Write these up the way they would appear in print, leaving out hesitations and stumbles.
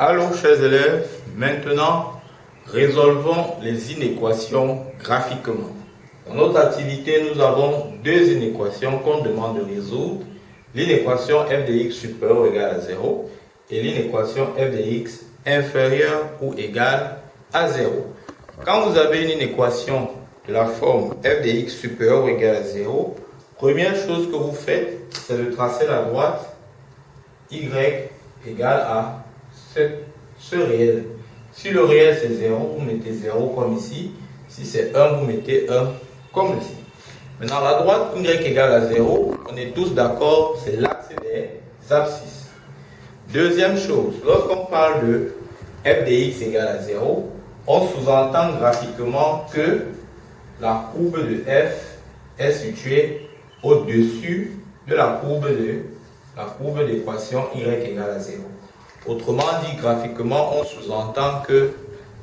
Allô chers élèves, maintenant résolvons les inéquations graphiquement. Dans notre activité, nous avons deux inéquations qu'on demande de résoudre. L'inéquation f de x supérieur ou égal à 0 et l'inéquation f de x inférieur ou égal à 0. Quand vous avez une inéquation de la forme f de x supérieur ou égal à 0, première chose que vous faites, c'est de tracer la droite y égale à ce réel. Si le réel c'est 0, vous mettez 0 comme ici. Si c'est 1, vous mettez 1 comme ici. Maintenant, la droite y égale à 0, on est tous d'accord, c'est l'axe des abscisses. Deuxième chose, lorsqu'on parle de f de x égale à 0, on sous-entend graphiquement que la courbe de f est située au-dessus de la courbe d'équation y égale à 0. Autrement dit, graphiquement, on sous-entend que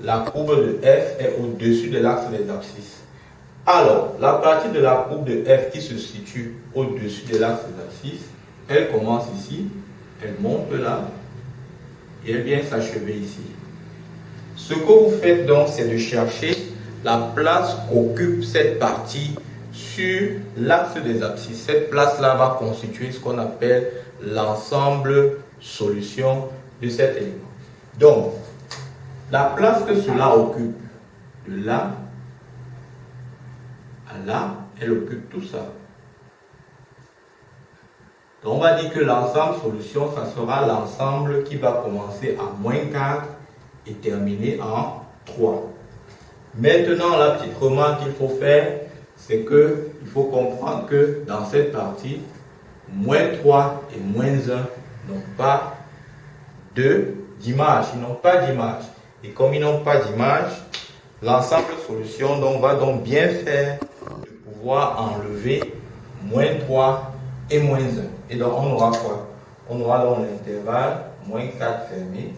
la courbe de f est au-dessus de l'axe des abscisses. Alors, la partie de la courbe de f qui se situe au-dessus de l'axe des abscisses, elle commence ici, elle monte là, et elle vient s'achever ici. Ce que vous faites donc, c'est de chercher la place qu'occupe cette partie sur l'axe des abscisses. Cette place-là va constituer ce qu'on appelle l'ensemble solution de cet élément. Donc, la place que cela occupe, de là à là, elle occupe tout ça. Donc, on va dire que l'ensemble solution, ça sera l'ensemble qui va commencer à moins 4 et terminer en 3. Maintenant, la petite remarque qu'il faut faire, c'est qu'il faut comprendre que dans cette partie, moins 3 et moins 1 n'ont pas d'image, ils n'ont pas d'image. Et comme ils n'ont pas d'image, l'ensemble solution va donc bien faire de pouvoir enlever moins 3 et moins 1. Et donc on aura quoi? On aura donc l'intervalle moins 4 fermé,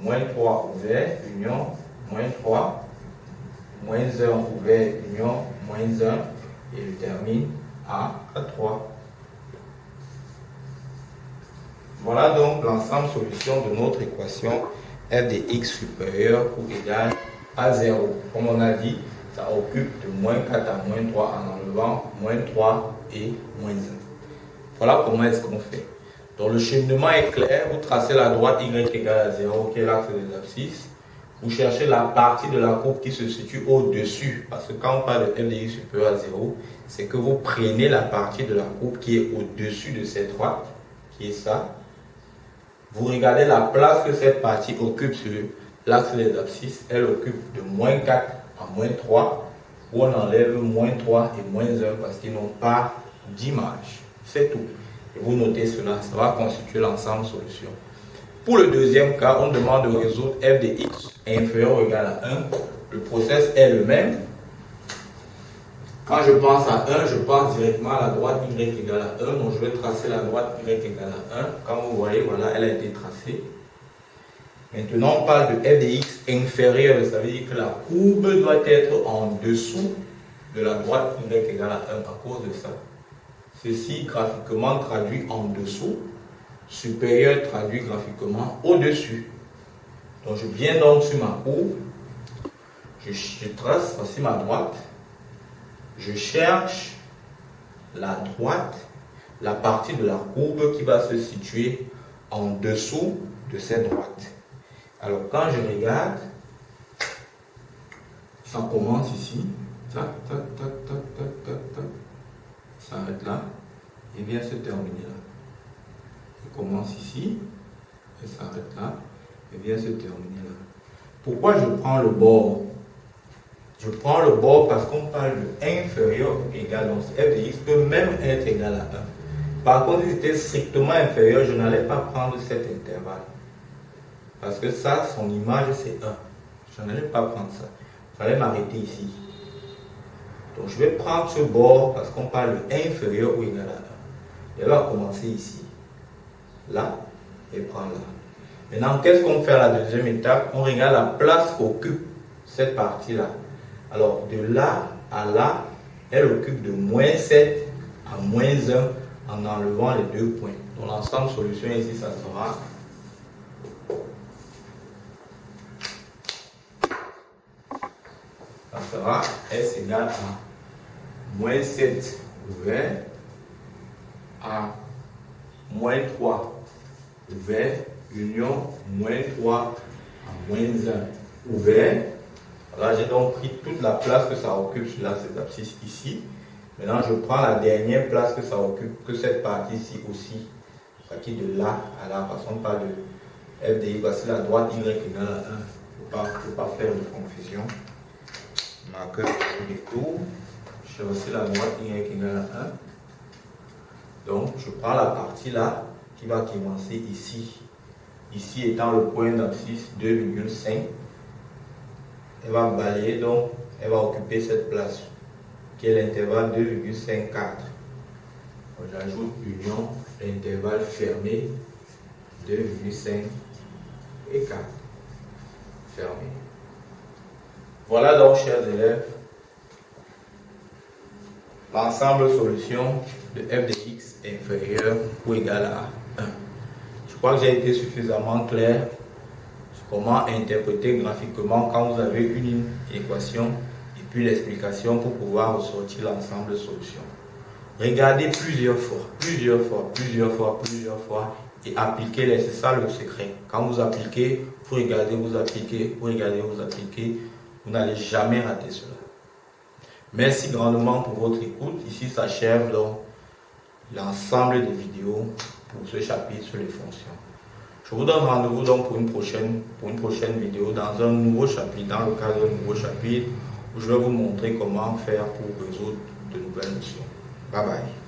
moins 3 ouvert, union, moins 3, moins 1 ouvert, union, moins 1, et je termine à 3. Voilà donc l'ensemble solution de notre équation f de x supérieur ou égal à 0. Comme on a dit, ça occupe de moins 4 à moins 3 en enlevant moins 3 et moins 1. Voilà comment est-ce qu'on fait. Donc le cheminement est clair, vous tracez la droite y égale à 0 qui est l'axe des abscisses. Vous cherchez la partie de la courbe qui se situe au-dessus. Parce que quand on parle de f de x supérieur à 0, c'est que vous prenez la partie de la courbe qui est au-dessus de cette droite, qui est ça. Vous regardez la place que cette partie occupe sur l'axe des abscisses. Elle occupe de moins 4 à moins 3, où on enlève moins 3 et moins 1 parce qu'ils n'ont pas d'image. C'est tout. Et vous notez cela, ça va constituer l'ensemble solution. Pour le deuxième cas, on demande de résoudre f de x inférieur ou égal à 1. Le process est le même. Quand je pense à 1, je pense directement à la droite y égale à 1. Donc je vais tracer la droite y égale à 1. Comme vous voyez, voilà, elle a été tracée. Maintenant, on parle de f de x inférieur. Ça veut dire que la courbe doit être en dessous de la droite y égale à 1 à cause de ça. Ceci graphiquement traduit en dessous. Supérieur traduit graphiquement au-dessus. Donc je viens donc sur ma courbe. Je trace voici ma droite. Je cherche la droite, la partie de la courbe qui va se situer en dessous de cette droite. Alors quand je regarde, ça commence ici, tac, tac, tac, tac, tac, tac, tac, ça s'arrête là et vient se terminer là. Ça commence ici et s'arrête là et vient se terminer là. Pourquoi je prends le bord? Je prends le bord parce qu'on parle de inférieur ou égal. Donc f de x peut même être égal à 1. Par contre, si c'était strictement inférieur, je n'allais pas prendre cet intervalle. Parce que ça, son image, c'est 1. Je n'allais pas prendre ça. Il fallait m'arrêter ici. Donc je vais prendre ce bord parce qu'on parle de inférieur ou égal à 1. Elle va commencer ici. Là, et prendre là. Maintenant, qu'est-ce qu'on fait à la deuxième étape? On regarde la place qu'occupe cette partie-là. Alors, de là à là, elle occupe de moins 7 à moins 1 en enlevant les deux points. Donc, l'ensemble solution ici, ça sera donnera S égale à moins 7 ouvert à moins 3 ouvert union moins 3 à moins 1 ouvert. Là, j'ai donc pris toute la place que ça occupe sur cette abscisse ici. Maintenant, je prends la dernière place que ça occupe, que cette partie ici aussi. Qui de là à là, passons pas de f de y, voici la droite y égale à 1. Il ne faut pas faire de confusion. Marqueur de détour. Je vais aussi la droite y égale à 1. Donc, je prends la partie là qui va commencer ici. Ici étant le point d'abscisse 2,5. Elle va balayer, donc elle va occuper cette place qui est l'intervalle 2,54. J'ajoute union, l'intervalle fermé 2,5 et 4. Fermé. Voilà donc, chers élèves, l'ensemble solution de f de x inférieur ou égal à 1. Je crois que j'ai été suffisamment clair sur comment interpréter graphiquement quand vous avez une équation et puis l'explication pour pouvoir ressortir l'ensemble de solutions. Regardez plusieurs fois et appliquez-les, c'est ça le secret. Quand vous appliquez, vous regardez, vous appliquez, vous n'allez jamais rater cela. Merci grandement pour votre écoute. Ici s'achève donc l'ensemble des vidéos pour ce chapitre sur les fonctions. Je vous donne rendez-vous donc pour une prochaine vidéo dans un nouveau chapitre, dans le cadre d'un nouveau chapitre où je vais vous montrer comment faire pour résoudre de nouvelles notions. Bye bye.